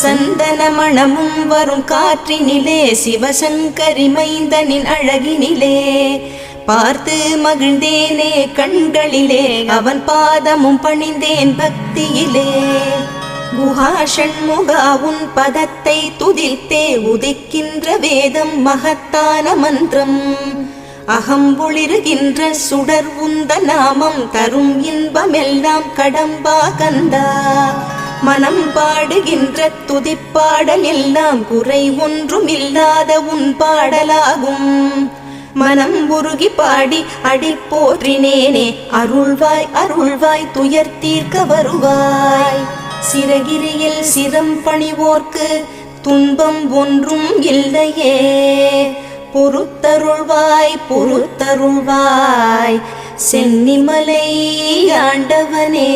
சந்தன மணமும் வரும் காற்றினிலே சிவசங்கரி மைந்தனின் அழகினிலே பார்த்து மகிழ்ந்தேனே கண்களிலே அவன் பாதமும் பணிந்தேன் பக்தியிலே குஹா ஷண்முகா உன் பதத்தை துதித்தே உதிக்கின்ற வேதம் மகத்தான மந்திரம் அகம்பொளிருகின்ற சுடர் உந்த நாமம் தரும் இன்பமெல்லாம் கடம்பா கந்தா மனம் பாடுகின்ற துதிப்பாடல் எல்லாம் குறை ஒன்றும் இல்லாத உன் பாடலாகும் மனம் உருகி பாடி அடி போற்றினேனே அருள்வாய் அருள்வாய் துயர் தீர்க்க வருவாய் சிறகிரியில் சிரம் பணிவோர்க்கு துன்பம் ஒன்றும் இல்லையே பொறுத்தருள்வாய் பொறுத்தருள்வாய் சென்னிமலை ஆண்டவனே.